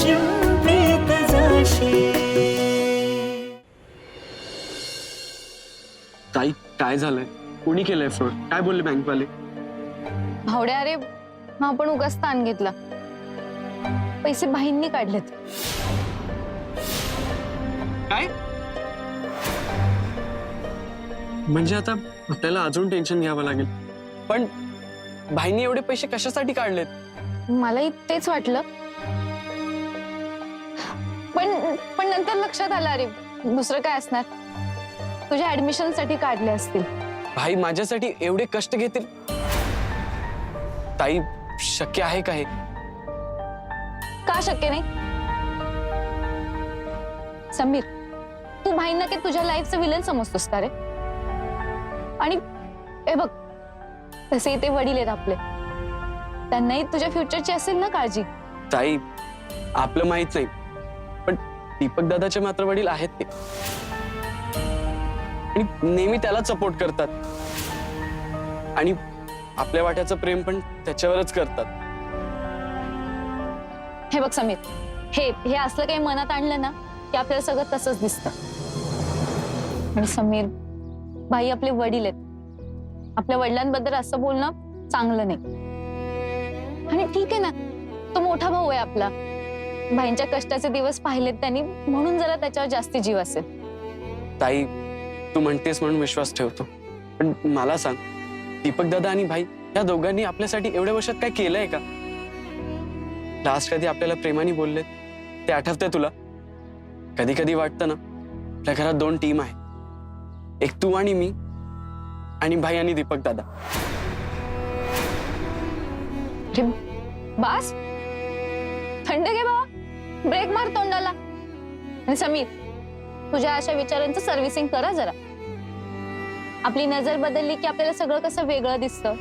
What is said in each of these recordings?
विश्रांतीत जाशी. ताई काय झालंय? कोणी केलंय फ्रॉड? काय बोलले बँकवाले? भावड्या अरे मग आपण उगाच ताण घेतला. पैसे भाईंनी काढलेत. काय म्हणजे आता आपल्याला अजून टेन्शन घ्यावं लागेल. पण भाईंनी एवढे पैसे कशासाठी काढलेत? मलाही तेच वाटलं, पण नंतर लक्षात आलं अरे दुसरं काय असणार, तुझ्या ऍडमिशन साठी काढले असतील. भाई माझ्यासाठी एवढे कष्ट घेतील? ताई शक्य आहे का हे? का शक्य नाही? समीर, तू भाईंना की तुझ्या लाईफचं विलन समजतोस का रे? आणि हे बघ, तसे ते वडील आहेत आपले, त्यांनाही तुझ्या फ्युचरची असेल ना काळजी. ताई आपलं माहित नाही, पण दीपक दादाचे मात्र वडील आहेत ते, आणि नेहमी त्याला सपोर्ट करतात, आणि आपल्या वाट्याचं प्रेम पण त्याच्यावरच करतात. हे बघ समीर, हे असलं काही मनात आणलं ना की आपल्याला सगळं तसंच दिसतं. आणि समीर, भाई आपले वडील आहेत, आपल्या वडिलांबद्दल असं बोलणं चांगलं नाही. आणि ठीक आहे ना, तो मोठा भाऊ आहे आपला, भाईंच्या कष्टाचे दिवस पाहिलेत त्यांनी, म्हणून जरा त्याच्यावर जास्ती जीव असेल. ताई तू म्हणतेस म्हणून विश्वास ठेवतो, पण मला सांग, दीपक दादा आणि भाई या दोघांनी आपल्यासाठी एवढ्या वर्षात काय केलंय का? लास्ट कधी आपल्याला प्रेमाने बोलले ते आठवतंय तुला? कधी कधी वाटतं ना आपल्या घरात दोन टीम आहे, एक तू आणि मी, आणि भाई आणि दीपक दादा. अरे बास, थंड घे बाबा, ब्रेक मार तोंडाला. आणि समीर, तुझ्या अशा विचारांचं सर्व्हिसिंग करा जरा. आपली नजर बदलली की आपल्याला सगळं कसं वेगळं दिसतं.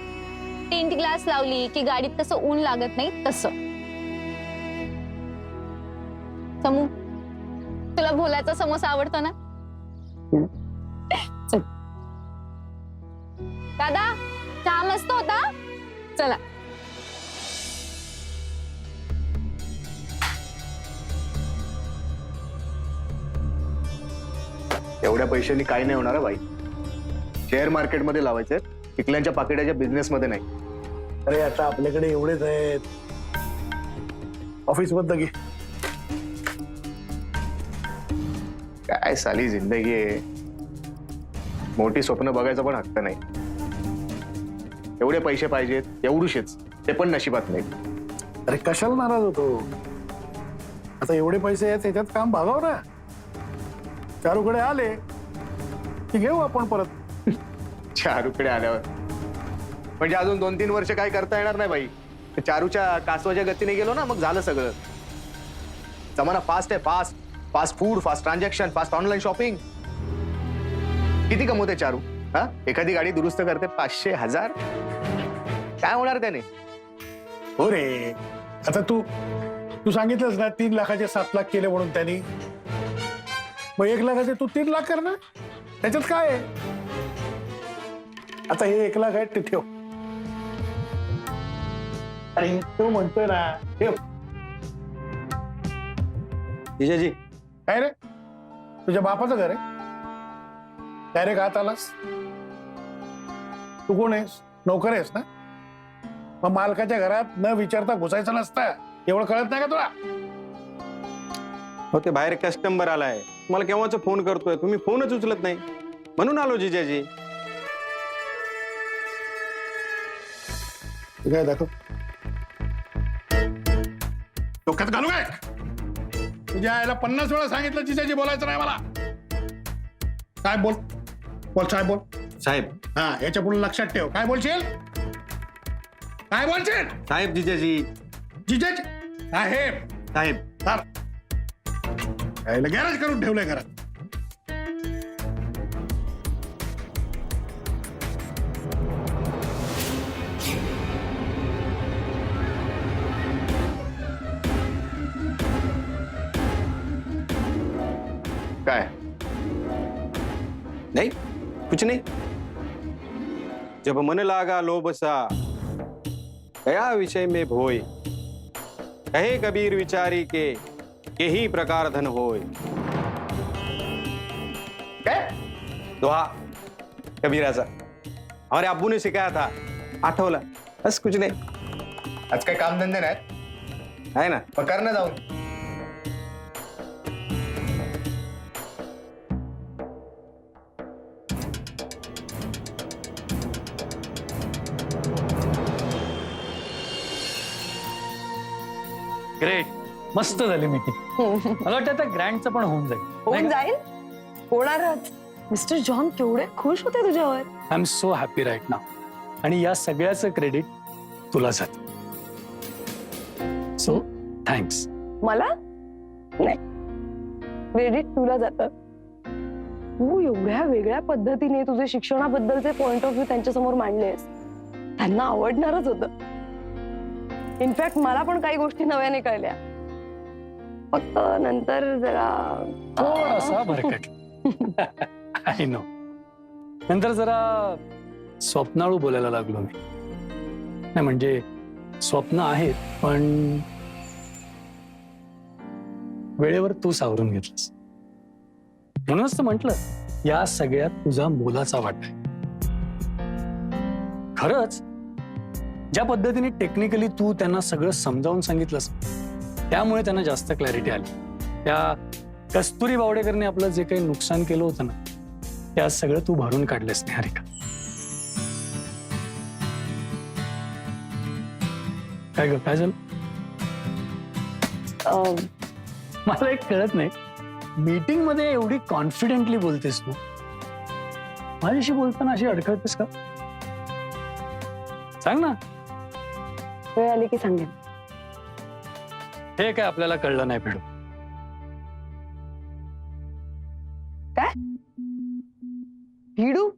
टिंट ग्लास लावली की गाडीत कसं ऊन लागत नाही तसं. समू, तुला भोलाचा समोसा आवडतो ना? चल दादा, चहा मस्त होता. चला. एवढ्या पैशांनी काही नाही होणार बाई. शेअर मार्केटमध्ये लावायचे, टिकल्यांच्या पाकिटाच्या बिझनेस मध्ये नाही. अरे आता आपल्याकडे एवढेच आहेत. ऑफिस बद्दल घे. काय साली जिंदगी आहे, मोठी स्वप्न बघायचा पण हक्क नाही. एवढे पैसे पाहिजेत, एवढूशेच, ते पण नशिबात नाही. अरे कशाला नाराज होतो? आता एवढे पैसे आहेत, त्याच्यात काम भागाव ना. चारूकडे आले की घेऊ आपण परत. चारूकडे आल्यावर म्हणजे अजून 2-3 वर्ष काय करता येणार नाही बाई. चारूच्या कासवाच्या गतीने गेलो ना, मग झालं सगळं. जमाना फास्ट आहे, fast. Fast food, fast transaction, fast online shopping. किती कमवते चारू? हा, एखादी गाडी दुरुस्त करते 500, 1000. काय होणार त्याने? हो रे, आता तू सांगितलंस ना 3 लाखाचे 7 लाख केले म्हणून त्यांनी. मग 1 लाखाचे तू 3 लाख कर ना, त्याच्यात काय आहे? आता हे 1 लाख आहेत ते ठेव. अरे तो म्हणतोय ना, ठेव. जिजाजी, काय रे, तुझ्या बापाचं घर आहे? डायरेक्ट हात आलास? तू कोण आहेस? नोकर आहेस ना? मग मालकाच्या घरात न विचारता घुसायचं नसतं, एवढं कळत नाही का तुला? हो, ते बाहेर कस्टमर आलाय, मला केव्हाच फोन करतोय, तुम्ही फोनच उचलत नाही, म्हणून आलो जिजाजी. काय दाखव, डोक्यात घालू काय? तुझ्या आईला 50 वेळा सांगितलं जिजाजी बोलायचं नाही मला. काय बोल बोल साहेब बोल. साहेब. हा, याच्या पुढे लक्षात ठेव. काय बोलशील? काय बोलशील? साहेब. जिजाजी. जिजाजी साहेब. साहेब. गॅरेज करून ठेवलंय घरात. काय? नहीं, कुछ नहीं. जब मन लागा लो बसा, गया विषय में भोय, कहे कबीर विचारी के यही प्रकार धन होय. काय दोहा कबीराचा. हमारे अब्बू ने सिखाया था. आठवला? बस कुछ नाही. आज काय कामधंदे नाहीत आहे ना. पकार ना जाऊन. ग्रेट, मस्त झाली मीटिंग. मला वाटतं आता ग्रँडचं पण होऊन जाईल. होऊन जाईल होणारच. मिस्टर जॉन केवढे खुश होते तुझ्यावर. I am so happy right now. आणि या सगळ्याचं क्रेडिट तुला जात. So thanks. मला नाही, क्रेडिट तुला जातं. तू एवढ्या वेगळ्या पद्धतीने तुझे शिक्षणाबद्दलचे पॉइंट ऑफ व्ह्यू त्यांच्या समोर मांडलेस, त्यांना आवडणारच होतं. इनफॅक्ट मला पण काही गोष्टी नव्याने कळल्या, फक्त नंतर जरा थोडासा भरकट. I know. नंतर जरा स्वप्नाळू बोलायला लागलो मी. नाही म्हणजे स्वप्न आहेत, पण वेळेवर तू सावरून घेतलंस. म्हणूनच तर म्हटलं या सगळ्यात तुझा मोलाचा वाटा आहे. खरंच ज्या पद्धतीने टेक्निकली तू त्यांना सगळं समजावून सांगितलंस, त्यामुळे त्यांना जास्त क्लॅरिटी आली. त्या कस्तुरी बावडेकरने आपलं जे काही नुकसान केलं होतं ना, त्या सगळं तू भरून काढलेस निहारिका. काय ग, काय झालं? मला एक कळत नाही, मीटिंग मध्ये एवढी कॉन्फिडेंटली बोलतेस तू, माझ्याशी बोलताना अशी अडखळतेस का? सांग ना. वेळ आली की सांगेन. हे काय आपल्याला कळलं नाही पेडू. काय भिडू?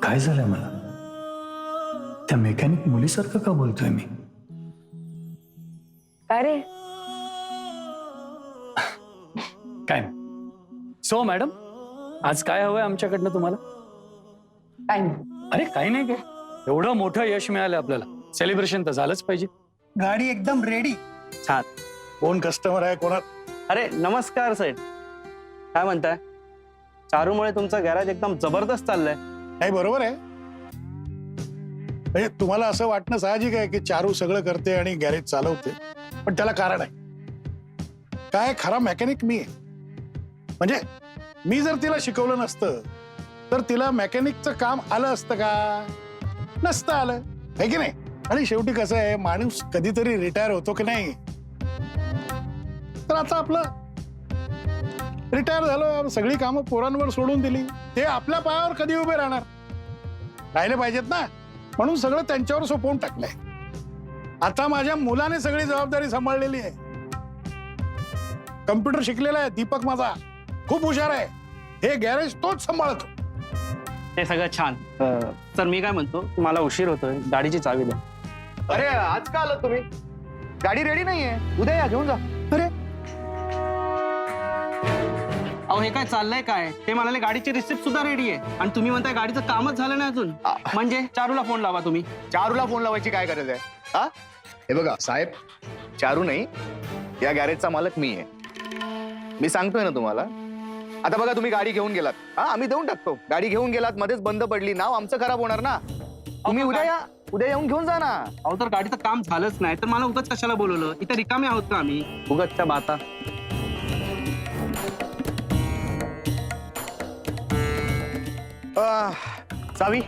काय झालंय मला? त्या मेकॅनिक मुलीसारखं का बोलतोय मी? काय रे? काय नाही. सो मॅडम, आज काय हवंय आमच्याकडनं तुम्हाला? काय नाही. अरे काही नाही काय, एवढं मोठं यश मिळालं आपल्याला, सेलिब्रेशन तर झालंच पाहिजे. गाडी एकदम रेडी. छान. कोण कस्टमर आहे कोणा? अरे नमस्कार साहेब, काय म्हणताय? चारूमुळे तुमचं गॅरेज एकदम जबरदस्त चाललंय. नाही बरोबर आहे. म्हणजे तुम्हाला असं वाटणं साहजिक आहे की चारू सगळं करते आणि गॅरेज चालवते, पण त्याला कारण आहे. काय खरा मेकॅनिक मी आहे. म्हणजे मी जर तिला शिकवलं नसतं तर तिला मेकॅनिकचं काम आलं असतं का? नसतं आलं, आहे की नाही? आणि शेवटी कसं आहे, माणूस कधीतरी रिटायर होतो की नाही. तर आता आपलं रिटायर झालं, सगळी कामं पोरांवर सोडून दिली, ते आपल्या पायावर कधी उभे राहिले पाहिजेत ना, म्हणून सगळं त्यांच्यावर सोपवून टाकलंय. आता माझ्या मुलाने सगळी जबाबदारी सांभाळलेली आहे. कम्प्युटर शिकलेला आहे दीपक, माझा खूप हुशार आहे. हे गॅरेज तोच सांभाळतो. हे सगळं छान. सर मी काय म्हणतो, मला उशीर होतोय, गाडीची चावी द्या. अरे आज का आलात तुम्ही? गाडी रेडी नाहीये, उद्या या घेऊन जा. अरे अहो हे काय चाललंय काय? ते म्हणाले गाडीची रिसिप्ट सुद्धा रेडी आहे आणि तुम्ही म्हणताय गाडीचं कामच झालं नाही अजून. म्हणजे चारूला फोन लावा तुम्ही. चारूला फोन लावायची काय गरज आहे? हा हे बघा साहेब, चारू नाही, या गॅरेजचा मालक मी आहे. मी सांगतोय ना तुम्हाला. आता बघा, तुम्ही गाडी घेऊन गेलात, हा आम्ही देऊन टाकतो. गाडी घेऊन गेलात, मध्येच बंद पडली, नाव आमचं खराब होणार ना. तुम्ही उद्या या, उद्या येऊन घेऊन जा ना. अहो तर गाडीचं काम झालंच नाही तर मला उगाच कशाला बोलवलं? इथे रिकामे आहोत का आम्ही? उगाचच्या बाता. चावी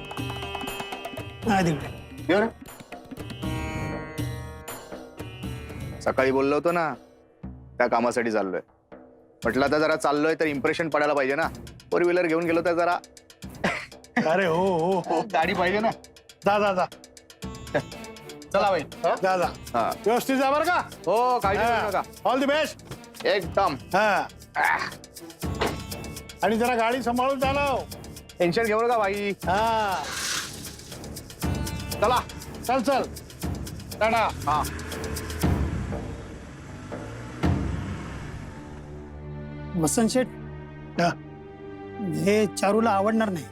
घेऊ ना. सकाळी बोललो होतो ना, त्या कामासाठी चाललोय. म्हटलं आता जरा चाललोय तर इम्प्रेशन पडायला पाहिजे ना. फोर व्हीलर घेऊन गेलो तर जरा अरे हो हो हो, गाडी पाहिजे ना. जा जा जा चला बाई. जा जा, हा. व्यवस्थित जा बरं का. हो, काळजी करू नका. All the best. एकदम. हा, आणि जरा गाडी सांभाळून चालव. टेन्शन घेऊ नका बाई. हा, चला. चल चल टाटा. हा. वसंत शेठ, हा. हे चारूला आवडणार नाही.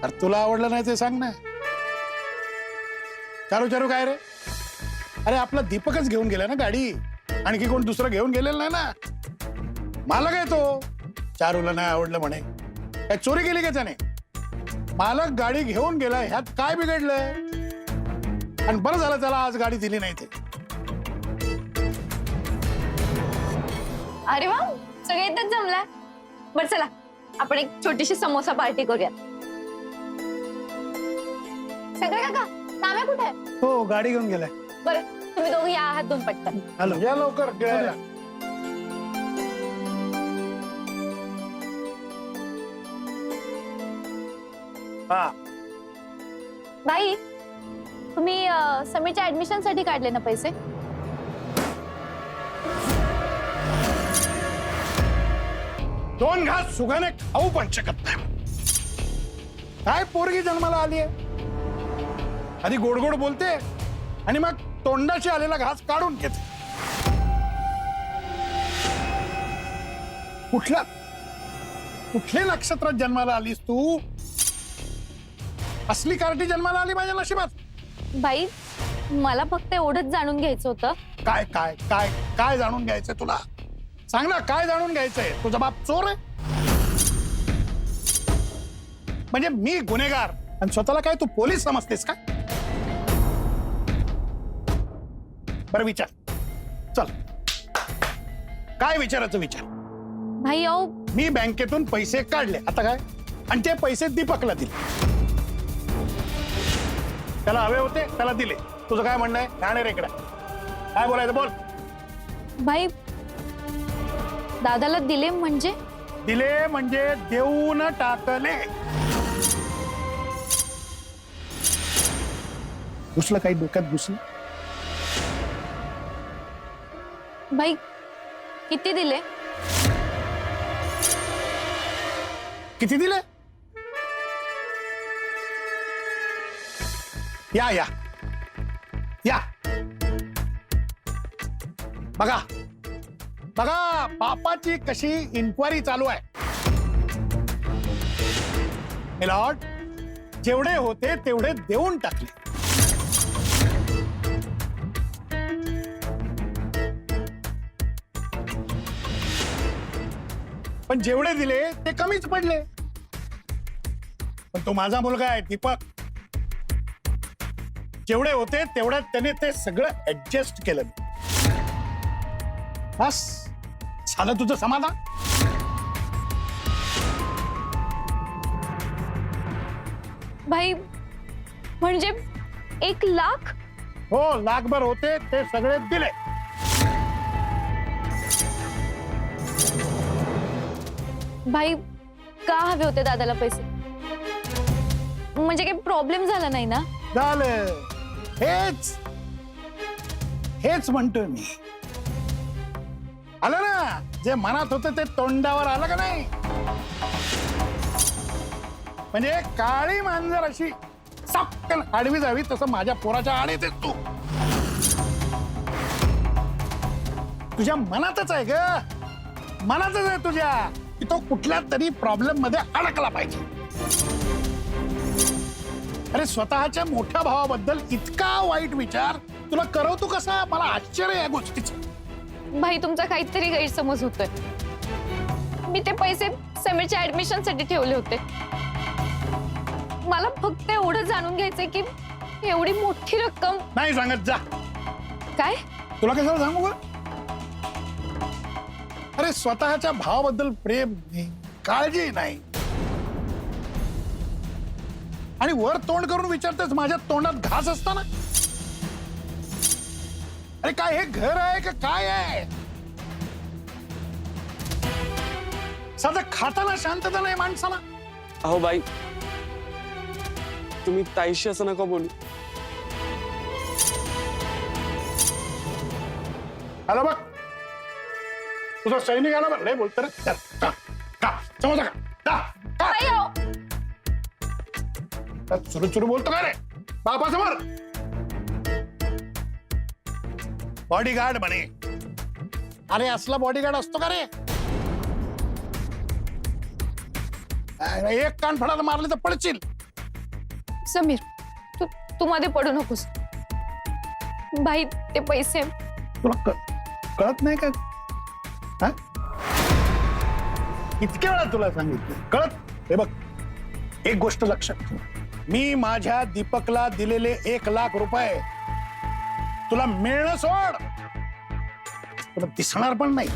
अरे तुला आवडलं नाही ते सांग ना. चारू चारू काय रे? अरे आपला दीपकच घेऊन गेला ना गाडी, आणखी कोण दुसरं घेऊन गेलेलं नाही ना. मालक आहे तो, चारूला नाही आवडलं म्हणे. काय चोरी केली का त्याने? मालक गाडी घेऊन गेला, ह्यात काय बिघडलंय? आणि बरं झालं त्याला आज गाडी दिली नाही ते. अरे वा, सगळे इथंच जमलाय. बरं चला, आपण एक छोटीशी समोसा पार्टी करूया. सगळे काका, नाम्या कुठे आहे? हो गाडी घेऊन गेलाय. बरं तुम्ही दोघं या, हात दोन पटकन. हॅलो. या लवकर गिळायला. हा बाई, तुम्ही समीरच्या ऍडमिशन साठी काढले ना पैसे? दोन घास सुगाने खाऊ पण शकत नाही. काय पोरगी जन्माला आली आहे? आधी गोड गोड बोलते आणि मग तोंडाशी आलेला घास काढून घेते. कुठल्या नक्षत्रात जन्माला आलीस तू? असली कार्टी जन्माला आली माझ्या नशिबात. बाई, मला फक्त एवढंच जाणून घ्यायचं होतं. काय काय काय काय जाणून घ्यायचंय तुला? सांग ना, काय जाणून घ्यायचंय? तुझा बाप चोर आहे म्हणजे मी गुन्हेगार आणि स्वतःला काय तू पोलीस समजतेस का? बरं विचार, चल काय विचारायचं विचार. भाई अहो, मी बँकेतून पैसे काढले, आता काय? आणि ते पैसे दीपकला दिले. त्याला हवे होते, त्याला दिले. तुझं काय म्हणणं आहे? ठाणे रेकडा काय बोलायचं बोल. भाई दादाला दिले म्हणजे? दिले म्हणजे देऊन टाकले. घुसलं काही डोक्यात घुसलं? भाई किती दिले? किती दिले? या या या बघा बघा, बापाची कशी इन्क्वायरी चालू आहे. मिलॉर्ड, जेवढे होते तेवढे देऊन टाकले. पण जेवढे दिले ते कमीच पडले. पण तो माझा मुलगा आहे दीपक, जेवढे होते तेवढ्यात त्याने ते सगळं ऍडजस्ट केलं. बस झालं तुझं समाधान? भाई म्हणजे 1 लाख? हो, लाखभर होते ते सगळे दिले. भाई का हवे होते दादाला पैसे? म्हणजे काही प्रॉब्लेम झाला नाही ना? झालं. हेच म्हणतोय मी. आलं ना, जे मनात होतं ते तोंडावर आलं का नाही? म्हणजे काळी मांजर अशी चपकन आडवी जावी, तसं माझ्या पोराच्या आड येतेस तू. तुझ्या मनातच आहे ग, मनातच आहे तुझ्या की तो कुठल्या तरी प्रॉब्लेम मध्ये अडकला पाहिजे. अरे स्वतःच्या मोठ्या भावाबद्दल इतका वाईट विचार तुला करवतो कसा? मला आश्चर्य आहे या गोष्टीचं. भाई तुमचा काहीतरी गैरसमज होतोय. मी ते पैसे समीरच्या ऍडमिशन साठी ठेवले होते. मला फक्त एवढं जाणून घ्यायचंय की एवढी मोठी रक्कम. नाही सांगत जा. काय? तुला कशाला सांगू ग? अरे स्वतःच्या भावाबद्दल प्रेम नाही, काळजी नाही, आणि वर तोंड करून विचारतेस माझ्या तोंडात घास असताना. अरे काय हे घर आहे का काय आहे? साधं खाताना शांतता नाही माणसाला. अहो बाई, तुम्ही ताईशी असं नका बोलू. आला बघ तुझा सैनिक आला बरं. लय बोलतो रे. चल, का का समजा का का भाई अहो, चुरू चुरू बोलतो का रे बापासमोर? बॉडीगार्ड म्हणे. अरे असला बॉडीगार्ड असतो का रे? अरे, एक कान फडाला मारले तर पडशील. समीर तू मध्ये पडू नकोस. भाई ते पैसे तुला कळत नाही का? हा? इतक्या वेळा तुला सांगितलं कळत? हे बघ, एक गोष्ट लक्षात ठेव, मी माझ्या दीपकला दिलेले 1 लाख रुपये तुला मिळणं सोड, तुला दिसणार पण नाही.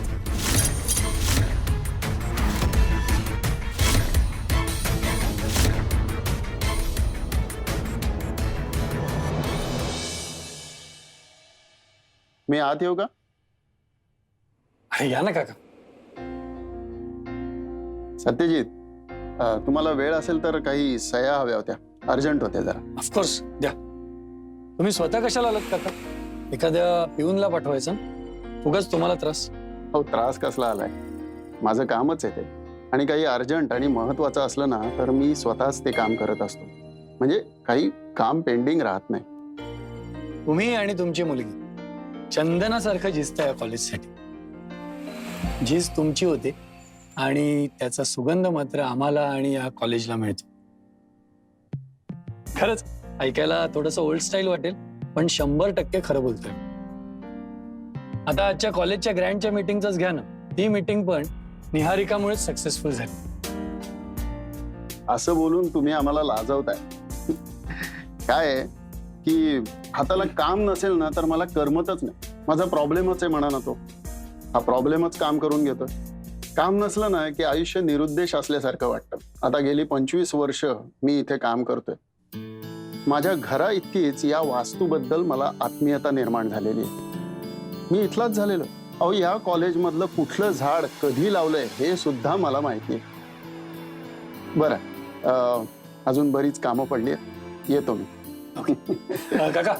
मी आत येऊ का? अरे या ना काका. सत्यजित, तुम्हाला वेळ असेल तर काही सह्या हव्या होत्या, अर्जंट होत्या जरा. ऑफकोर्स द्या. तुम्ही स्वतः कशाला आलात काका? एखाद्या पिऊनला पाठवायचं, उगाच तुम्हाला त्रास. हो, त्रास कसला आलाय, माझं कामच आहे ते. आणि काही अर्जंट आणि महत्वाचं असलं ना तर मी स्वतःच ते काम करत असतो, म्हणजे काही काम पेंडिंग राहत नाही. तुम्ही आणि तुमची मुलगी चंदनासारखं झिजता या कॉलेजसाठी. झीज तुमची होते आणि त्याचा सुगंध मात्र आम्हाला आणि या कॉलेजला मिळतो. खरंच ऐकायला थोडंसं ओल्ड स्टाईल वाटेल, पण 100% खरं बोलतोय. आता आजच्या कॉलेजच्या ग्रँडच्या मीटिंगच घ्या ना, ती मीटिंग पण निहारिकामुळेच सक्सेसफुल झाली. असं बोलून तुम्ही आम्हाला लाजवताय. काय आहे की हाताला काम नसेल ना तर मला करमतच नाही. माझा प्रॉब्लेमच आहे म्हणा ना तो. हा प्रॉब्लेमच काम करून घेतोय. काम नसलं ना की आयुष्य निरुद्देश असल्यासारखं वाटतं. आता गेली 25 वर्ष मी इथे काम करतोय. माझ्या घरा इतकीच या वास्तूबद्दल मला आत्मीयता निर्माण झालेली आहे. मी इथलाच झालेलो. अहो, या कॉलेजमधलं कुठलं झाड कधी लावलंय हे सुद्धा मला माहिती आहे. बरं, अजून बरीच कामं पडली आहेत, येतो मी. काका,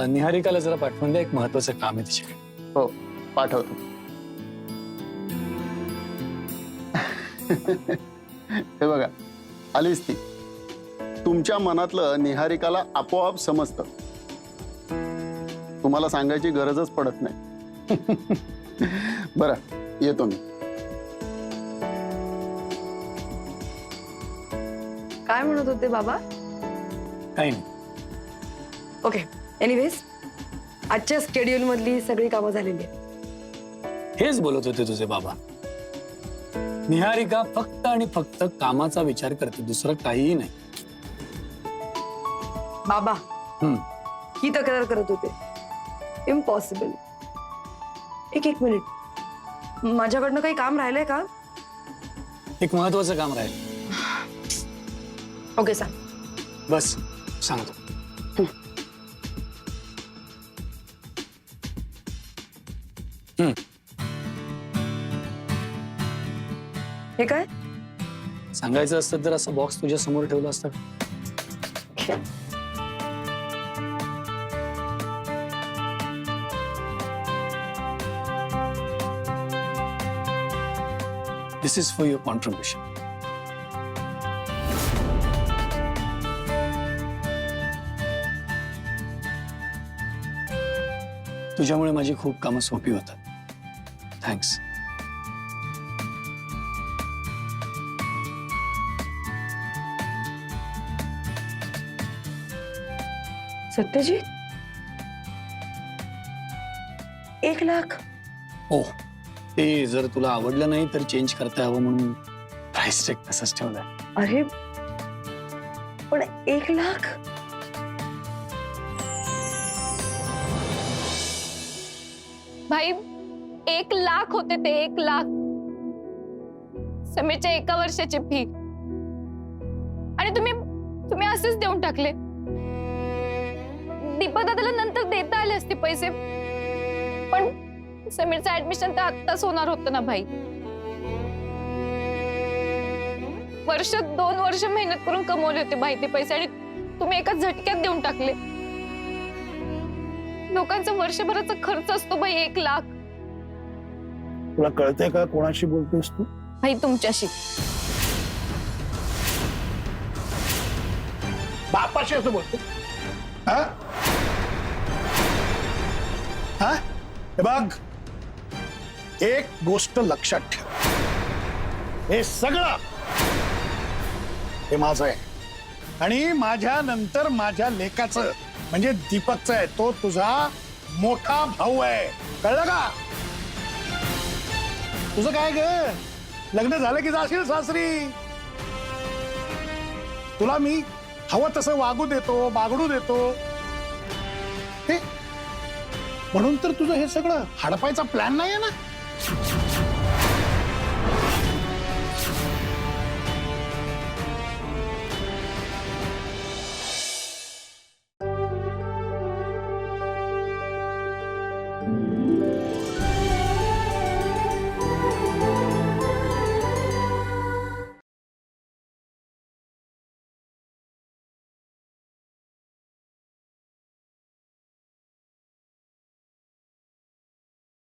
निहारिकाला जरा पाठवून द्या, एक महत्वाचं काम आहे तिच्याकडे. हो, पाठवतो. हे बघा, आलीच ती. तुमच्या मनातलं निहारिकाला आपोआप समजतं. तुम्हाला सांगायची गरजच पडत नाही. बरं, येतो मी. काय म्हणत होते बाबा? काही नाही. ओके, एनिवेज आजच्या स्केड्यूल मधली सगळी कामं झालेली आहेत. हेच बोलत होते तुझे बाबा. निहारिका फक्त आणि फक्त कामाचा विचार करते, दुसरं काहीही नाही. बाबा, हम्म. ही तक्रार करत होते. इम्पॉसिबल. एक मिनिट, माझ्याकडनं काही काम राहिलंय का? एक महत्वाचं काम राहील. ओके, सांग. बस सांगतो. हे काय? सांगायचं असतं तर असं बॉक्स तुझ्या समोर ठेवलं असतं. This is for your contribution. तुझ्यामुळे माझी खूप कामं सोपी होतात. थँक्स. सत्यजित, 1 लाख? हो, ते जर तुला आवडलं नाही तर चेंज करता हवं म्हणून प्राइस टॅग तसंच ठेवलाय. अरे पण 1 लाख? भाई 1 लाख होते ते. 1 लाख समीरच्या 1 वर्षाची फी. आणि तुम्ही असेच देऊन टाकले. दीपक दादाला नंतर देता आले असते पैसे, पण समीरचं ऍडमिशन तर आत्ताच होणार होतं ना भाई. 2 वर्ष मेहनत करून कमवले होते भाई ते पैसे, आणि तुम्ही एका झटक्यात देऊन टाकले. लोकांचा वर्षभराचा खर्च असतो भाई 1 लाख. तुला कळतंय का कोणाशी बोलतोस तू? भाई तुमच्याशी. बापाशी असं बोलतो? हा? हा? हे बघ, एक गोष्ट लक्षात ठेव, हे सगळं हे माझं आहे आणि माझ्या नंतर माझ्या लेकाचं म्हणजे दीपकचा आहे, तो तुझा मोठा भाऊ आहे, कळलं का? तुझं काय ग, लग्न झालं की जाशील सासरी. तुला मी हवं तसं वागू देतो, बागडू देतो. हे म्हणून तर तुझं हे सगळं हडपायचा प्लॅन नाही आहे ना.